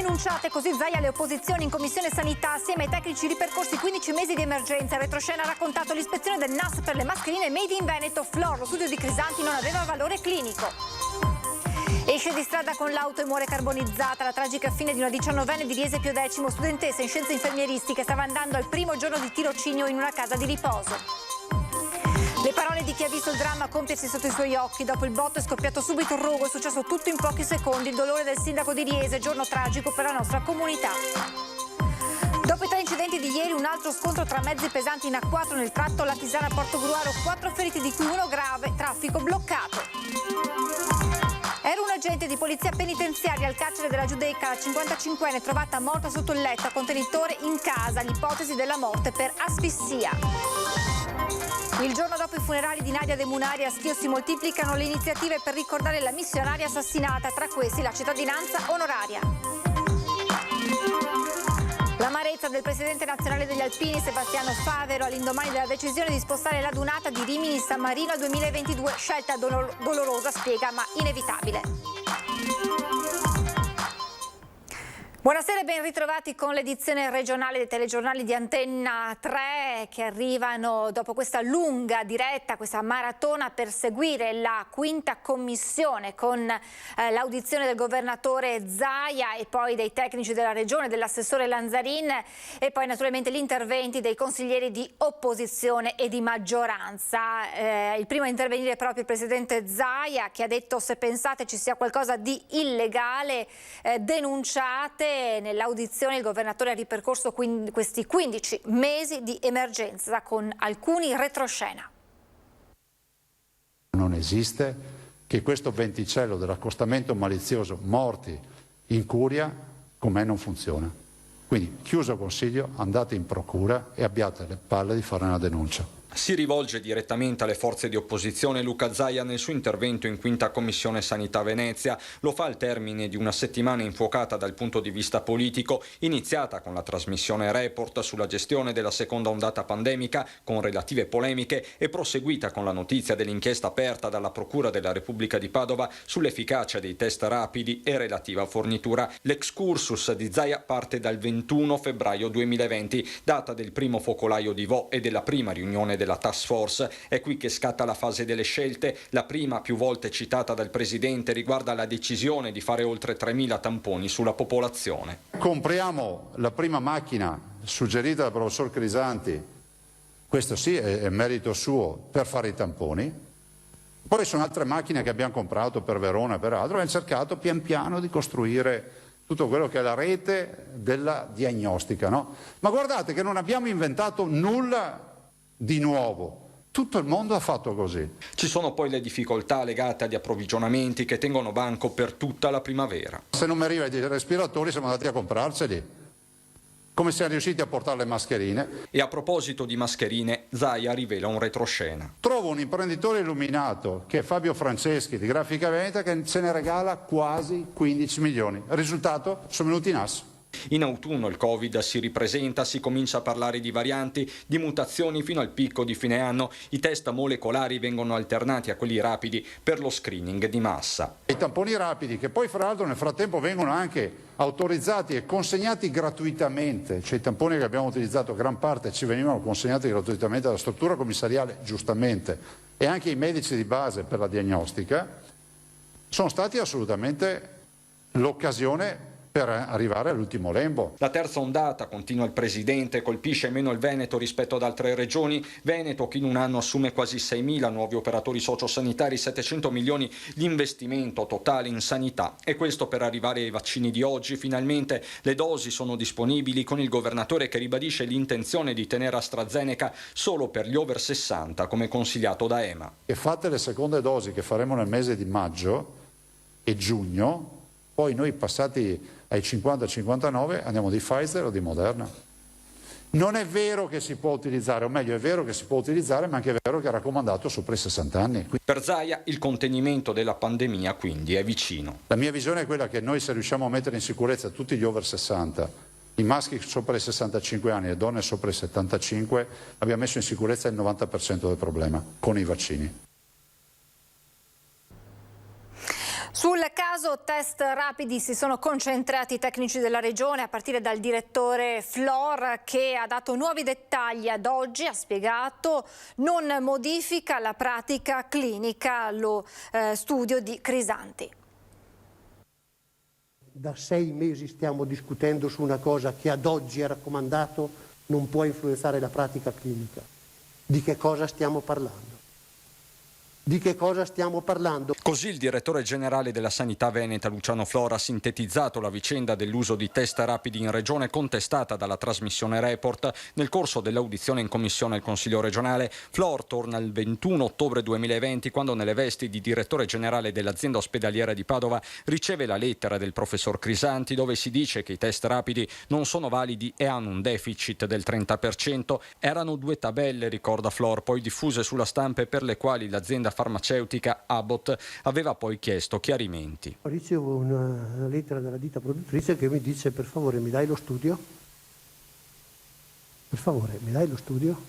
denunciate così Zaia alle opposizioni in Commissione Sanità assieme ai tecnici ripercorsi 15 mesi di emergenza. Il retroscena ha raccontato l'ispezione del NAS per le mascherine made in Veneto. Flor, lo studio di Crisanti non aveva valore clinico. Esce di strada con l'auto e muore carbonizzata. La tragica fine di una 19enne di Riese Pio X, studentessa in scienze infermieristiche, stava andando al primo giorno di tirocinio in una casa di riposo. Le parole di chi ha visto il dramma compiersi sotto i suoi occhi. Dopo il botto è scoppiato subito il rogo, è successo tutto in pochi secondi. Il dolore del sindaco di Riese, giorno tragico per la nostra comunità. Dopo i 3 incidenti di ieri, un altro scontro tra mezzi pesanti in A4 nel tratto Latisana-Portogruaro, 4 feriti di cui uno grave, traffico bloccato. Era un agente di polizia penitenziaria al carcere della Giudecca, la 55enne trovata morta sotto il letto a contenitore in casa, l'ipotesi della morte per asfissia. Il giorno dopo i funerali di Nadia De Munari a Schio si moltiplicano le iniziative per ricordare la missionaria assassinata, tra questi la cittadinanza onoraria. L'amarezza del presidente nazionale degli Alpini Sebastiano Favero all'indomani della decisione di spostare la dunata di Rimini-San Marino al 2022, scelta dolorosa, spiega, ma inevitabile. Buonasera e ben ritrovati con l'edizione regionale dei telegiornali di Antenna 3 che arrivano dopo questa lunga diretta, questa maratona per seguire la quinta commissione con l'audizione del governatore Zaia e poi dei tecnici della regione, dell'assessore Lanzarin e poi naturalmente gli interventi dei consiglieri di opposizione e di maggioranza. Il primo a intervenire è proprio il presidente Zaia che ha detto: se pensate ci sia qualcosa di illegale denunciate. Nell'audizione il governatore ha ripercorso questi 15 mesi di emergenza con alcuni retroscena. Non esiste che questo venticello dell'accostamento malizioso, morti in curia, con me non funziona. Quindi, chiuso il consiglio, andate in procura e abbiate le palle di fare una denuncia. Si rivolge direttamente alle forze di opposizione Luca Zaia nel suo intervento in quinta commissione Sanità Venezia. Lo fa al termine di una settimana infuocata dal punto di vista politico, iniziata con la trasmissione Report sulla gestione della seconda ondata pandemica con relative polemiche e proseguita con la notizia dell'inchiesta aperta dalla Procura della Repubblica di Padova sull'efficacia dei test rapidi e relativa fornitura. L'excursus di Zaia parte dal 21 febbraio 2020, data del primo focolaio di Vo e della prima riunione della task force. È qui che scatta la fase delle scelte. La prima, più volte citata dal Presidente, riguarda la decisione di fare oltre 3.000 tamponi sulla popolazione. Compriamo la prima macchina suggerita dal professor Crisanti, questo sì è merito suo, per fare i tamponi. Poi sono altre macchine che abbiamo comprato per Verona e per altro, abbiamo cercato pian piano di costruire tutto quello che è la rete della diagnostica, no? Ma guardate che non abbiamo inventato nulla di nuovo, tutto il mondo ha fatto così. Ci sono poi le difficoltà legate agli approvvigionamenti che tengono banco per tutta la primavera. Se non mi arriva i respiratori siamo andati a comprarceli. Come siamo riusciti a portare le mascherine? E a proposito di mascherine, Zaia rivela un retroscena. Trovo un imprenditore illuminato, che è Fabio Franceschi di Grafica Veneta, che se ne regala quasi 15 milioni. Il risultato? Sono venuti in asso. In autunno il Covid si ripresenta, si comincia a parlare di varianti, di mutazioni fino al picco di fine anno. I test molecolari vengono alternati a quelli rapidi per lo screening di massa. I tamponi rapidi, che poi fra l'altro nel frattempo vengono anche autorizzati e consegnati gratuitamente, cioè i tamponi che abbiamo utilizzato gran parte ci venivano consegnati gratuitamente dalla struttura commissariale, giustamente, e anche i medici di base per la diagnostica, sono stati assolutamente l'occasione per arrivare all'ultimo lembo. La terza ondata, continua il Presidente, colpisce meno il Veneto rispetto ad altre regioni. Veneto che in un anno assume quasi 6.000 nuovi operatori sociosanitari, 700 milioni di investimento totale in sanità. E questo per arrivare ai vaccini di oggi. Finalmente le dosi sono disponibili, con il governatore che ribadisce l'intenzione di tenere AstraZeneca solo per gli over 60, come consigliato da EMA. E fatte le seconde dosi che faremo nel mese di maggio e giugno, poi noi passati ai 50-59 andiamo di Pfizer o di Moderna. Non è vero che si può utilizzare, o meglio è vero che si può utilizzare, ma anche è vero che è raccomandato sopra i 60 anni. Per Zaia il contenimento della pandemia quindi è vicino. La mia visione è quella che noi, se riusciamo a mettere in sicurezza tutti gli over 60, i maschi sopra i 65 anni e le donne sopra i 75, abbiamo messo in sicurezza il 90% del problema con i vaccini. Sul caso test rapidi si sono concentrati i tecnici della regione, a partire dal direttore Flor, che ha dato nuovi dettagli ad oggi. Ha spiegato: non modifica la pratica clinica lo studio di Crisanti. Da 6 mesi stiamo discutendo su una cosa che ad oggi è raccomandato non può influenzare la pratica clinica. Di che cosa stiamo parlando? Di che cosa stiamo parlando? Così il direttore generale della Sanità Veneta, Luciano Flor, ha sintetizzato la vicenda dell'uso di test rapidi in regione contestata dalla trasmissione Report. Nel corso dell'audizione in commissione al Consiglio regionale, Flor torna il 21 ottobre 2020, quando nelle vesti di direttore generale dell'azienda ospedaliera di Padova riceve la lettera del professor Crisanti, dove si dice che i test rapidi non sono validi e hanno un deficit del 30%. Erano 2 tabelle, ricorda Flor, poi diffuse sulla stampa, per le quali l'azienda farmaceutica Abbott aveva poi chiesto chiarimenti. Ricevo una lettera dalla ditta produttrice che mi dice: per favore mi dai lo studio? Per favore mi dai lo studio?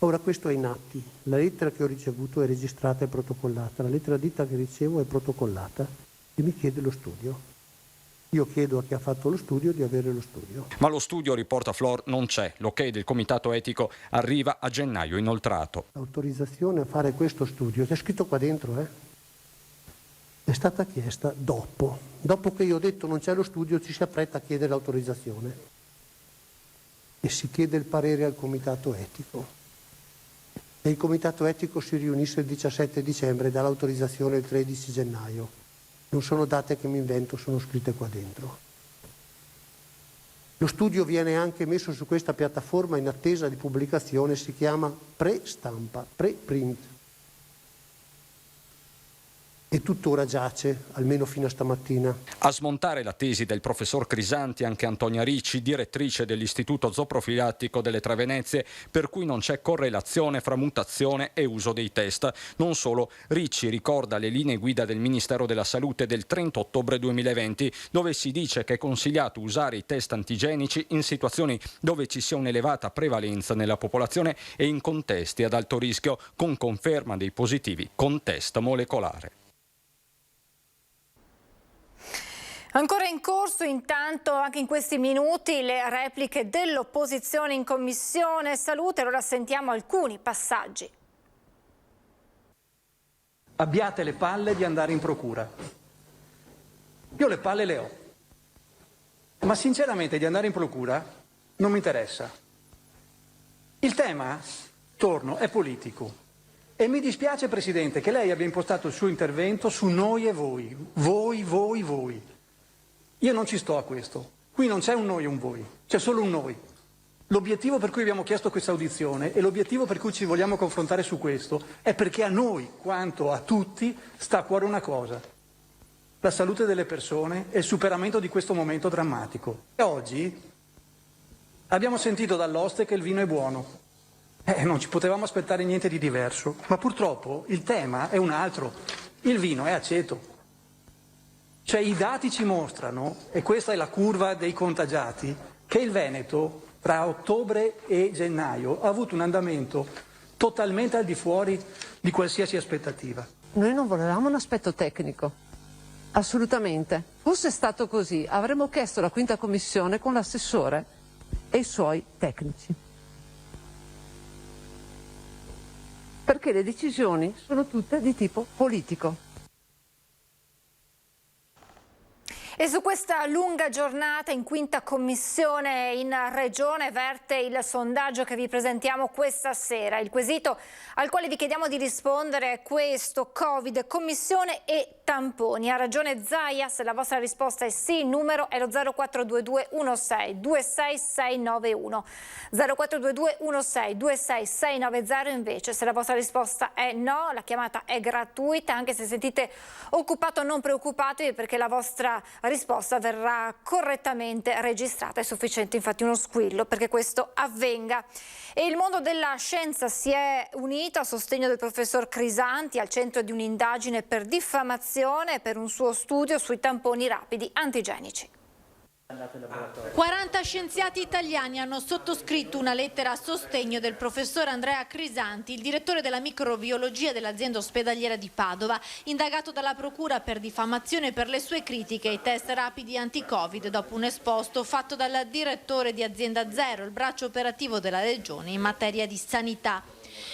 Ora questo è in atti, la lettera che ho ricevuto è registrata e protocollata, la lettera ditta che ricevo è protocollata e mi chiede lo studio. Io chiedo a chi ha fatto lo studio di avere lo studio. Ma lo studio, riporta Flor, non c'è. L'ok del comitato etico arriva a gennaio inoltrato. L'autorizzazione a fare questo studio, c'è scritto qua dentro, è stata chiesta dopo. Dopo che io ho detto non c'è lo studio, ci si appresta a chiedere l'autorizzazione e si chiede il parere al comitato etico. E il comitato etico si riunisce il 17 dicembre e dà l'autorizzazione il 13 gennaio. Non sono date che mi invento, sono scritte qua dentro. Lo studio viene anche messo su questa piattaforma in attesa di pubblicazione, si chiama pre-stampa, pre-print. E tuttora giace, almeno fino a stamattina. A smontare la tesi del professor Crisanti anche Antonia Ricci, direttrice dell'Istituto Zooprofilattico delle Tre Venezie, per cui non c'è correlazione fra mutazione e uso dei test. Non solo, Ricci ricorda le linee guida del Ministero della Salute del 30 ottobre 2020, dove si dice che è consigliato usare i test antigenici in situazioni dove ci sia un'elevata prevalenza nella popolazione e in contesti ad alto rischio, con conferma dei positivi con test molecolare. Ancora in corso intanto, anche in questi minuti, le repliche dell'opposizione in Commissione Salute. Allora sentiamo alcuni passaggi. Abbiate le palle di andare in procura. Io le palle le ho. Ma sinceramente di andare in procura non mi interessa. Il tema, torno, è politico. E mi dispiace, Presidente, che lei abbia impostato il suo intervento su noi e voi. Voi. Io non ci sto a questo. Qui non c'è un noi e un voi, c'è solo un noi. L'obiettivo per cui abbiamo chiesto questa audizione e l'obiettivo per cui ci vogliamo confrontare su questo è perché a noi, quanto a tutti, sta a cuore una cosa: la salute delle persone e il superamento di questo momento drammatico. E oggi abbiamo sentito dall'oste che il vino è buono. Non ci potevamo aspettare niente di diverso, ma purtroppo il tema è un altro. Il vino è aceto. Cioè i dati ci mostrano, e questa è la curva dei contagiati, che il Veneto tra ottobre e gennaio ha avuto un andamento totalmente al di fuori di qualsiasi aspettativa. Noi non volevamo un aspetto tecnico, assolutamente. Fosse stato così, avremmo chiesto la 5ª commissione con l'assessore e i suoi tecnici. Perché le decisioni sono tutte di tipo politico. E su questa lunga giornata in 5ª commissione in regione verte il sondaggio che vi presentiamo questa sera. Il quesito al quale vi chiediamo di rispondere è questo: Covid, commissione e tamponi. Ha ragione Zaia, se la vostra risposta è sì, il numero è lo 0422 16 26 691. 0422 16 26 690 invece, se la vostra risposta è no, la chiamata è gratuita. Anche se sentite occupato, non preoccupatevi, perché la vostra risposta verrà correttamente registrata. È sufficiente infatti uno squillo perché questo avvenga. E il mondo della scienza si è unito a sostegno del professor Crisanti, al centro di un'indagine per diffamazione per un suo studio sui tamponi rapidi antigenici. 40 scienziati italiani hanno sottoscritto una lettera a sostegno del professor Andrea Crisanti, il direttore della microbiologia dell'azienda ospedaliera di Padova, indagato dalla procura per diffamazione per le sue critiche ai test rapidi anti-Covid dopo un esposto fatto dal direttore di Azienda Zero, il braccio operativo della Regione in materia di sanità.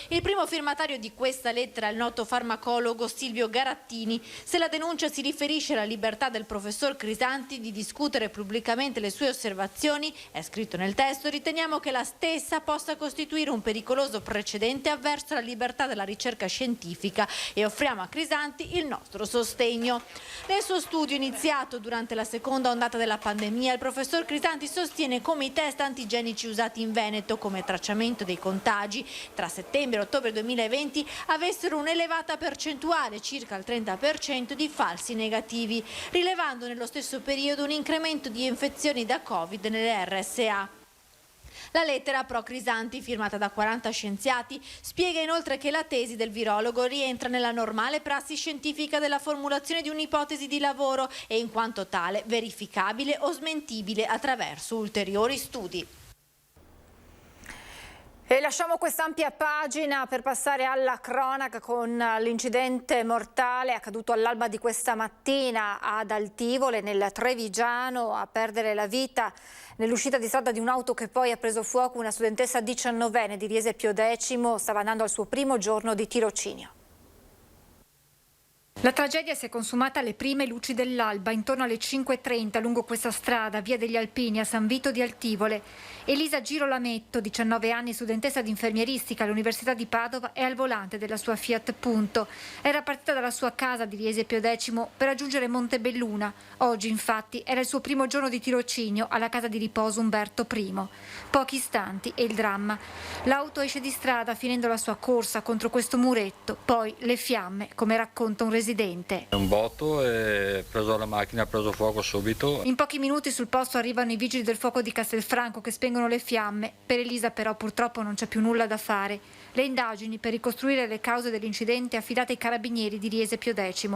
Il primo firmatario di questa lettera è il noto farmacologo Silvio Garattini. Se la denuncia si riferisce alla libertà del professor Crisanti di discutere pubblicamente le sue osservazioni, è scritto nel testo, riteniamo che la stessa possa costituire un pericoloso precedente avverso la libertà della ricerca scientifica e offriamo a Crisanti il nostro sostegno. Nel suo studio iniziato durante la seconda ondata della pandemia, il professor Crisanti sostiene come i test antigenici usati in Veneto come tracciamento dei contagi tra settembre e ottobre 2020 avessero un'elevata percentuale, circa il 30%, di falsi negativi, rilevando nello stesso periodo un incremento di infezioni da Covid nelle RSA. La lettera pro Crisanti, firmata da 40 scienziati, spiega inoltre che la tesi del virologo rientra nella normale prassi scientifica della formulazione di un'ipotesi di lavoro e in quanto tale verificabile o smentibile attraverso ulteriori studi. E lasciamo quest'ampia pagina per passare alla cronaca con l'incidente mortale accaduto all'alba di questa mattina ad Altivole, nel Trevigiano. A perdere la vita nell'uscita di strada di un'auto che poi ha preso fuoco una studentessa 19enne di Riese Pio X, stava andando al suo primo giorno di tirocinio. La tragedia si è consumata alle prime luci dell'alba, intorno alle 5:30, lungo questa strada, via degli Alpini, a San Vito di Altivole. Elisa Girolametto, 19 anni, studentessa di infermieristica all'Università di Padova, è al volante della sua Fiat Punto. Era partita dalla sua casa di Riese Pio X per raggiungere Montebelluna. Oggi, infatti, era il suo primo giorno di tirocinio alla casa di riposo Umberto I. Pochi istanti e il dramma. L'auto esce di strada finendo la sua corsa contro questo muretto, poi le fiamme, come racconta un residente. Un botto e preso la macchina, ha preso fuoco subito. In pochi minuti sul posto arrivano i vigili del fuoco di Castelfranco che spengono le fiamme. Per Elisa però purtroppo non c'è più nulla da fare. Le indagini per ricostruire le cause dell'incidente affidate ai carabinieri di Riese Pio X.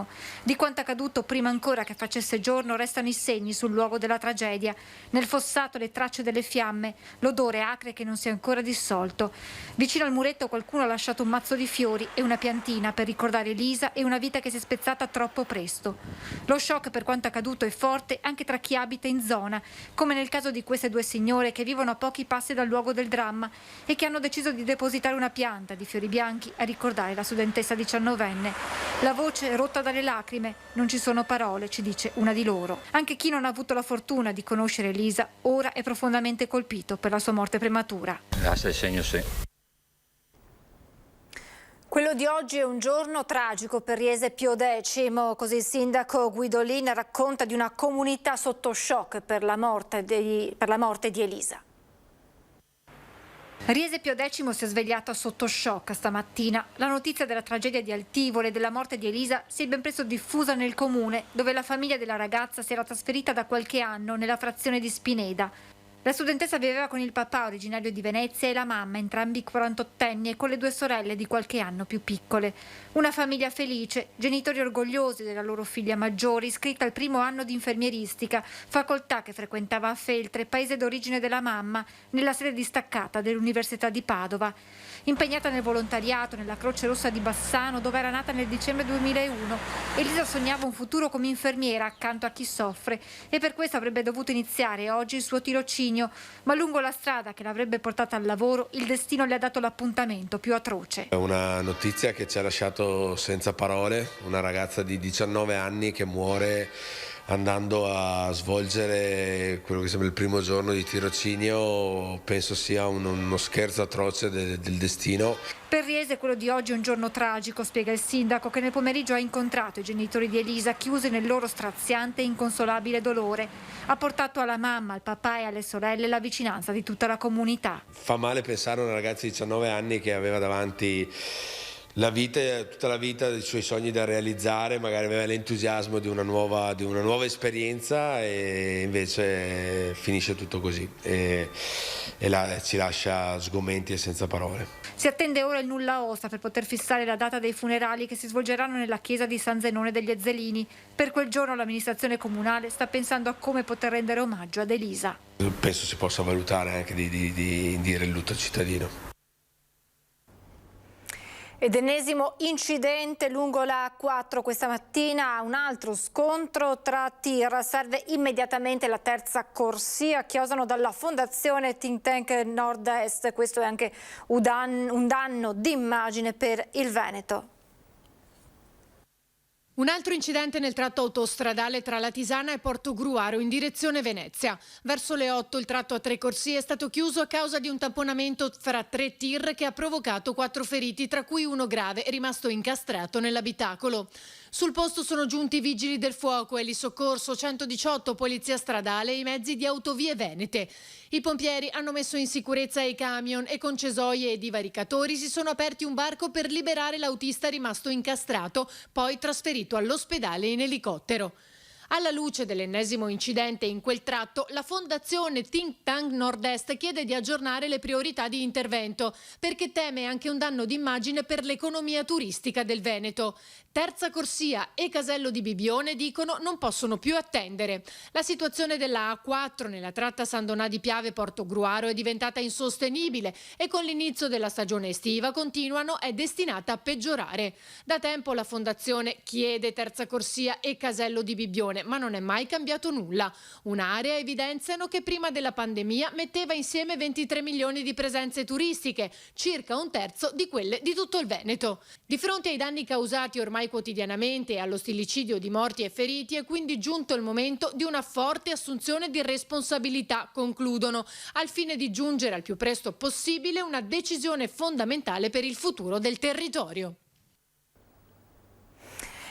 Di quanto accaduto prima ancora che facesse giorno restano i segni sul luogo della tragedia. Nel fossato le tracce delle fiamme, l'odore acre che non si è ancora dissolto. Vicino al muretto qualcuno ha lasciato un mazzo di fiori e una piantina per ricordare Elisa e una vita che si è spezzata troppo presto. Lo shock per quanto accaduto è forte anche tra chi abita in zona, come nel caso di queste due signore che vivono a pochi passi dal luogo del dramma e che hanno deciso di depositare una pianta di fiori bianchi a ricordare la studentessa 19enne. La voce rotta dalle lacrime, non ci sono parole, ci dice una di loro. Anche chi non ha avuto la fortuna di conoscere Elisa ora è profondamente colpito per la sua morte prematura. Grazie al segno, sì. Quello di oggi è un giorno tragico per Riese Pio X, così il sindaco Guidolin racconta di una comunità sotto shock per la morte di Elisa. Riese Pio X si è svegliato sotto shock stamattina. La notizia della tragedia di Altivole e della morte di Elisa si è ben presto diffusa nel comune, dove la famiglia della ragazza si era trasferita da qualche anno nella frazione di Spineda. La studentessa viveva con il papà, originario di Venezia, e la mamma, entrambi 48enni, e con le due sorelle di qualche anno più piccole. Una famiglia felice, genitori orgogliosi della loro figlia maggiore, iscritta al primo anno di infermieristica, facoltà che frequentava a Feltre, paese d'origine della mamma, nella sede distaccata dell'Università di Padova. Impegnata nel volontariato nella Croce Rossa di Bassano, dove era nata nel dicembre 2001, Elisa sognava un futuro come infermiera accanto a chi soffre e per questo avrebbe dovuto iniziare oggi il suo tirocinio, ma lungo la strada che l'avrebbe portata al lavoro il destino le ha dato l'appuntamento più atroce. È una notizia che ci ha lasciato senza parole, una ragazza di 19 anni che muore andando a svolgere quello che sembra il primo giorno di tirocinio. Penso sia uno scherzo atroce del destino. Per Riese quello di oggi è un giorno tragico, spiega il sindaco, che nel pomeriggio ha incontrato i genitori di Elisa chiusi nel loro straziante e inconsolabile dolore. Ha portato alla mamma, al papà e alle sorelle la vicinanza di tutta la comunità. Fa male pensare a una ragazza di 19 anni che aveva davanti tutta la vita dei suoi sogni da realizzare, magari aveva l'entusiasmo di una nuova esperienza e invece finisce tutto così e ci lascia sgomenti e senza parole. Si attende ora il nulla osta per poter fissare la data dei funerali che si svolgeranno nella chiesa di San Zenone degli Ezzelini. Per quel giorno l'amministrazione comunale sta pensando a come poter rendere omaggio ad Elisa. Penso si possa valutare anche di indire il lutto cittadino. Ed ennesimo incidente lungo la A4 questa mattina, un altro scontro tra tir, serve immediatamente la terza corsia, chiosano dalla fondazione Think Tank Nord-Est, questo è anche un danno d'immagine per il Veneto. Un altro incidente nel tratto autostradale tra Latisana e Portogruaro in direzione Venezia. Verso le 8 il tratto a 3 corsie è stato chiuso a causa di un tamponamento fra 3 tir che ha provocato 4 feriti, tra cui uno grave rimasto incastrato nell'abitacolo. Sul posto sono giunti i vigili del fuoco, elisoccorso, 118, polizia stradale e i mezzi di Autovie Venete. I pompieri hanno messo in sicurezza i camion e con cesoie e divaricatori si sono aperti un varco per liberare l'autista rimasto incastrato, poi trasferito all'ospedale in elicottero. Alla luce dell'ennesimo incidente in quel tratto, la fondazione Think Tank Nord-Est chiede di aggiornare le priorità di intervento, perché teme anche un danno d'immagine per l'economia turistica del Veneto. Terza corsia e Casello di Bibbione, dicono, non possono più attendere. La situazione della A4 nella tratta San Donà di Piave Portogruaro è diventata insostenibile e con l'inizio della stagione estiva è destinata a peggiorare. Da tempo la fondazione chiede terza corsia e Casello di Bibbione, ma non è mai cambiato nulla. Un'area, evidenziano, che prima della pandemia metteva insieme 23 milioni di presenze turistiche, circa un terzo di quelle di tutto il Veneto. Di fronte ai danni causati ormai quotidianamente e allo stillicidio di morti e feriti è quindi giunto il momento di una forte assunzione di responsabilità, concludono, al fine di giungere al più presto possibile una decisione fondamentale per il futuro del territorio.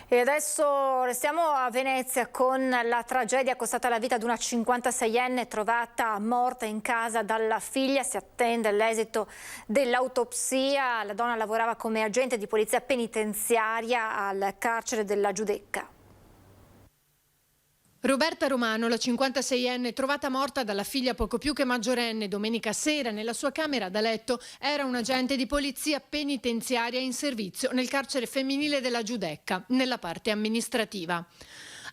E adesso restiamo a Venezia con la tragedia costata la vita ad una 56enne trovata morta in casa dalla figlia. Si attende l'esito dell'autopsia. La donna lavorava come agente di polizia penitenziaria al carcere della Giudecca. Roberta Romano, la 56enne, trovata morta dalla figlia poco più che maggiorenne domenica sera nella sua camera da letto, era un agente di polizia penitenziaria in servizio nel carcere femminile della Giudecca, nella parte amministrativa.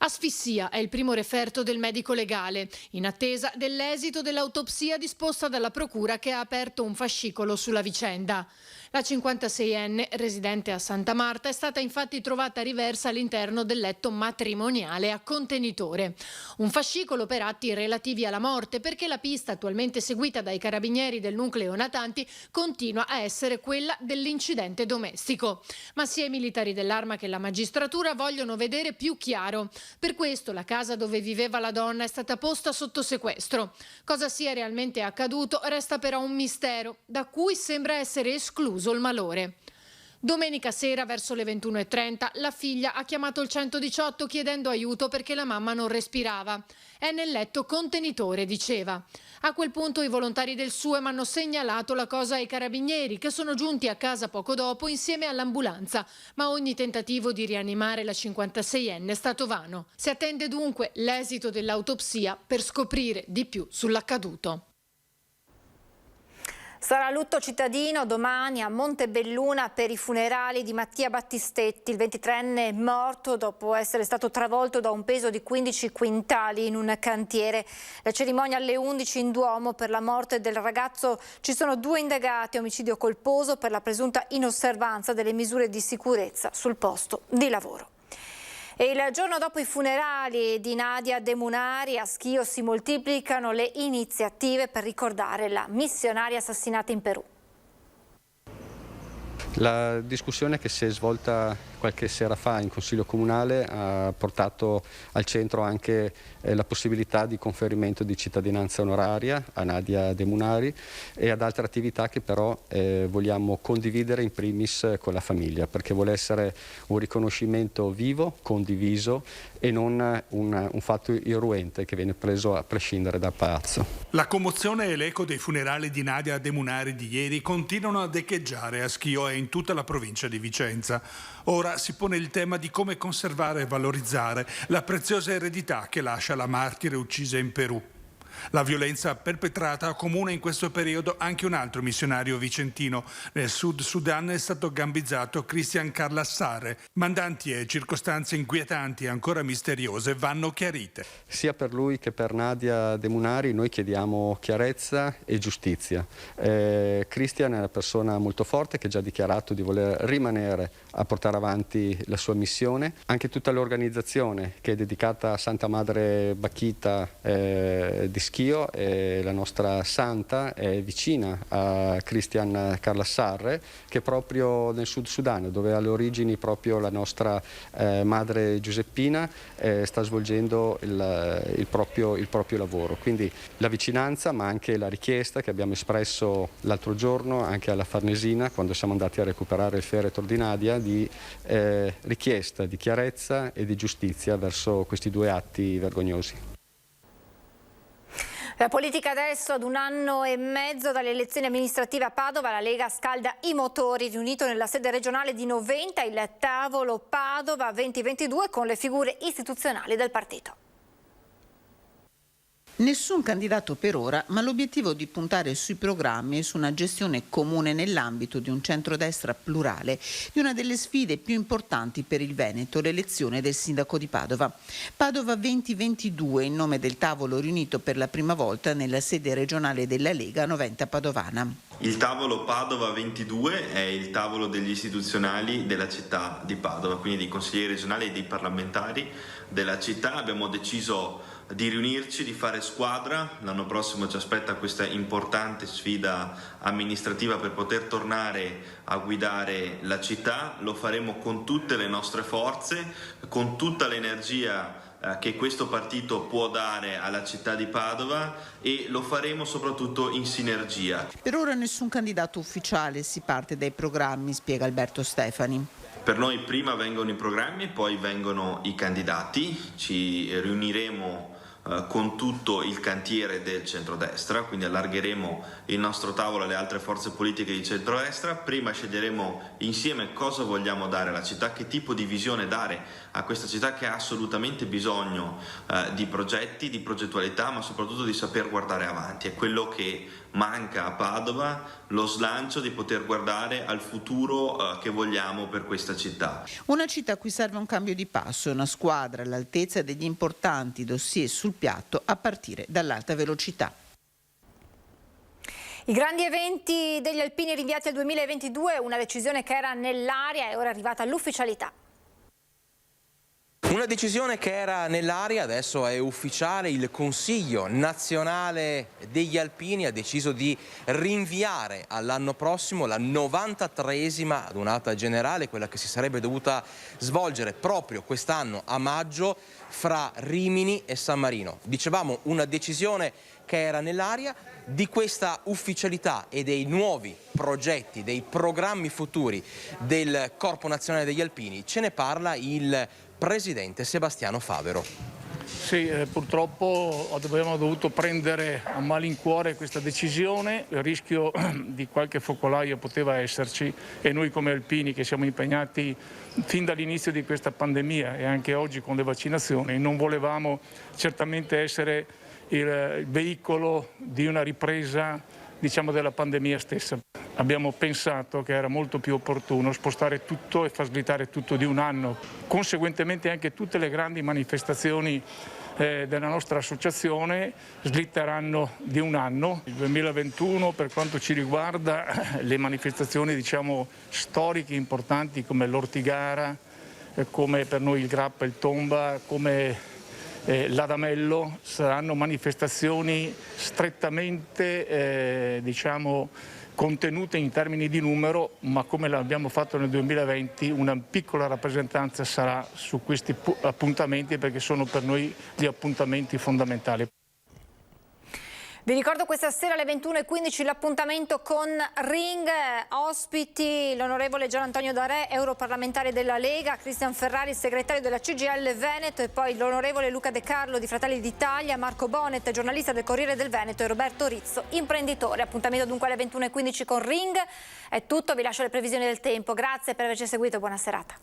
Asfissia è il primo referto del medico legale, in attesa dell'esito dell'autopsia disposta dalla procura, che ha aperto un fascicolo sulla vicenda. La 56enne, residente a Santa Marta, è stata infatti trovata riversa all'interno del letto matrimoniale a contenitore. Un fascicolo per atti relativi alla morte, perché la pista attualmente seguita dai carabinieri del nucleo natanti continua a essere quella dell'incidente domestico. Ma sia i militari dell'Arma che la magistratura vogliono vedere più chiaro. Per questo la casa dove viveva la donna è stata posta sotto sequestro. Cosa sia realmente accaduto resta però un mistero, da cui sembra essere escluso il malore. Domenica sera, verso le 21:30, la figlia ha chiamato il 118 chiedendo aiuto perché la mamma non respirava. È nel letto contenitore, diceva. A quel punto i volontari del SUEM hanno segnalato la cosa ai carabinieri, che sono giunti a casa poco dopo insieme all'ambulanza, ma ogni tentativo di rianimare la 56enne è stato vano. Si attende dunque l'esito dell'autopsia per scoprire di più sull'accaduto. Sarà lutto cittadino domani a Montebelluna per i funerali di Mattia Battistetti, il 23enne morto dopo essere stato travolto da un peso di 15 quintali in un cantiere. La cerimonia alle 11 in Duomo. Per la morte del ragazzo ci sono 2 indagati, omicidio colposo per la presunta inosservanza delle misure di sicurezza sul posto di lavoro. E il giorno dopo i funerali di Nadia De Munari, a Schio si moltiplicano le iniziative per ricordare la missionaria assassinata in Perù. La discussione che si è svolta qualche sera fa in Consiglio Comunale ha portato al centro anche la possibilità di conferimento di cittadinanza onoraria a Nadia De Munari e ad altre attività che però vogliamo condividere in primis con la famiglia, perché vuole essere un riconoscimento vivo, condiviso e non un fatto irruente che viene preso a prescindere dal palazzo. La commozione e l'eco dei funerali di Nadia Demunari di ieri continuano ad echeggiare a Schio e in tutta la provincia di Vicenza. Ora si pone il tema di come conservare e valorizzare la preziosa eredità che lascia la martire uccisa in Perù. La violenza perpetrata accomuna in questo periodo anche un altro missionario vicentino. Nel Sud Sudan è stato gambizzato Christian Carlassare. Mandanti e circostanze inquietanti e ancora misteriose vanno chiarite. Sia per lui che per Nadia Demunari noi chiediamo chiarezza e giustizia. Christian è una persona molto forte che ha già dichiarato di voler rimanere a portare avanti la sua missione. Anche tutta l'organizzazione che è dedicata a Santa Madre Bachita di Schio, la nostra santa, è vicina a Christian Carlassare, che proprio nel Sud Sudan, dove ha le origini proprio la nostra madre Giuseppina, sta svolgendo il proprio lavoro. Quindi la vicinanza, ma anche la richiesta che abbiamo espresso l'altro giorno anche alla Farnesina, quando siamo andati a recuperare il feretro di Nadia, di richiesta di chiarezza e di giustizia verso questi due atti vergognosi. La politica adesso, ad un anno e mezzo dalle elezioni amministrative a Padova, la Lega scalda i motori. Riunito nella sede regionale di Noventa il tavolo Padova 2022 con le figure istituzionali del partito. Nessun candidato per ora, ma l'obiettivo di puntare sui programmi e su una gestione comune nell'ambito di un centrodestra plurale, di una delle sfide più importanti per il Veneto, l'elezione del sindaco di Padova. Padova 2022, in nome del tavolo riunito per la prima volta nella sede regionale della Lega Noventa Padovana. Il tavolo Padova 22 è il tavolo degli istituzionali della città di Padova, quindi dei consiglieri regionali e dei parlamentari della città. Abbiamo deciso di riunirci, di fare squadra. L'anno prossimo ci aspetta questa importante sfida amministrativa per poter tornare a guidare la città. Lo faremo con tutte le nostre forze, con tutta l'energia che questo partito può dare alla città di Padova, e lo faremo soprattutto in sinergia. Per ora nessun candidato ufficiale, si parte dai programmi, spiega Alberto Stefani. Per noi prima vengono i programmi e poi vengono i candidati. Ci riuniremo con tutto il cantiere del centrodestra, quindi allargheremo il nostro tavolo alle altre forze politiche di centrodestra. Prima sceglieremo insieme cosa vogliamo dare alla città, che tipo di visione dare a questa città che ha assolutamente bisogno di progetti, di progettualità, ma soprattutto di saper guardare avanti. È quello che manca a Padova, lo slancio di poter guardare al futuro che vogliamo per questa città. Una città a cui serve un cambio di passo e una squadra all'altezza degli importanti dossier sul piatto, a partire dall'alta velocità. I grandi eventi degli alpini rinviati al 2022, una decisione che era nell'aria e ora è arrivata all'ufficialità. Una decisione che era nell'aria, adesso è ufficiale. Il Consiglio nazionale degli alpini ha deciso di rinviare all'anno prossimo la 93esima adunata generale, quella che si sarebbe dovuta svolgere proprio quest'anno a maggio fra Rimini e San Marino. Dicevamo una decisione che era nell'aria. Di questa ufficialità e dei nuovi progetti, dei programmi futuri del Corpo Nazionale degli Alpini ce ne parla il Presidente Sebastiano Favero. Sì, purtroppo abbiamo dovuto prendere a malincuore questa decisione. Il rischio di qualche focolaio poteva esserci e noi come alpini, che siamo impegnati fin dall'inizio di questa pandemia e anche oggi con le vaccinazioni, non volevamo certamente essere il veicolo di una ripresa, diciamo, della pandemia stessa. Abbiamo pensato che era molto più opportuno spostare tutto e far slittare tutto di un anno. Conseguentemente anche tutte le grandi manifestazioni della nostra associazione slitteranno di un anno. Il 2021, per quanto ci riguarda, le manifestazioni, diciamo, storiche importanti come l'Ortigara, come per noi il Grappa, il Tomba, come l'Adamello, saranno manifestazioni strettamente diciamo, contenute in termini di numero, ma come l'abbiamo fatto nel 2020 una piccola rappresentanza sarà su questi appuntamenti, perché sono per noi gli appuntamenti fondamentali. Vi ricordo questa sera alle 21:15 l'appuntamento con Ring, ospiti l'onorevole Gian Antonio D'Arè, europarlamentare della Lega, Cristian Ferrari, segretario della CGIL Veneto, e poi l'onorevole Luca De Carlo di Fratelli d'Italia, Marco Bonet, giornalista del Corriere del Veneto, e Roberto Rizzo, imprenditore. Appuntamento dunque alle 21:15 con Ring. È tutto, vi lascio le previsioni del tempo. Grazie per averci seguito, buona serata.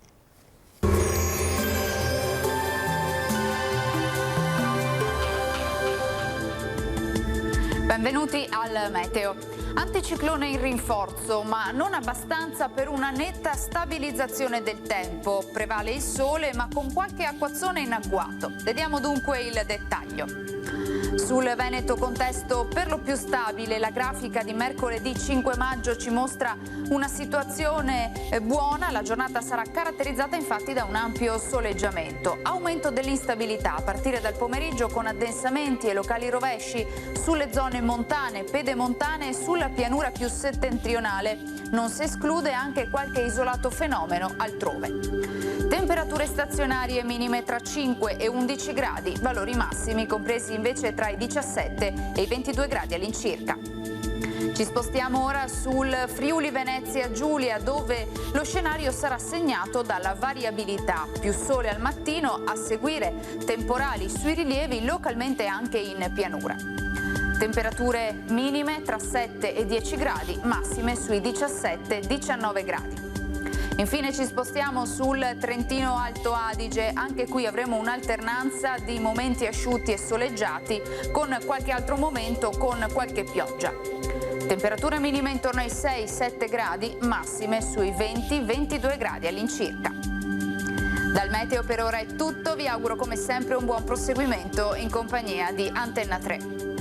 Benvenuti al meteo. Anticiclone in rinforzo, ma non abbastanza per una netta stabilizzazione del tempo. Prevale il sole, ma con qualche acquazzone in agguato. Vediamo dunque il dettaglio. Sul Veneto contesto per lo più stabile. La grafica di mercoledì 5 maggio ci mostra una situazione buona. La giornata sarà caratterizzata infatti da un ampio soleggiamento. Aumento dell'instabilità a partire dal pomeriggio con addensamenti e locali rovesci sulle zone montane, pedemontane e sulla pianura più settentrionale. Non si esclude anche qualche isolato fenomeno altrove. Temperature stazionarie minime tra 5 e 11 gradi, valori massimi compresi invece tra i 17 e i 22 gradi all'incirca. Ci spostiamo ora sul Friuli Venezia Giulia, dove lo scenario sarà segnato dalla variabilità. Più sole al mattino, a seguire temporali sui rilievi, localmente anche in pianura. Temperature minime tra 7 e 10 gradi, massime sui 17-19 gradi. Infine ci spostiamo sul Trentino Alto Adige, anche qui avremo un'alternanza di momenti asciutti e soleggiati con qualche altro momento con qualche pioggia. Temperature minime intorno ai 6-7 gradi, massime sui 20-22 gradi all'incirca. Dal meteo per ora è tutto, vi auguro come sempre un buon proseguimento in compagnia di Antenna 3.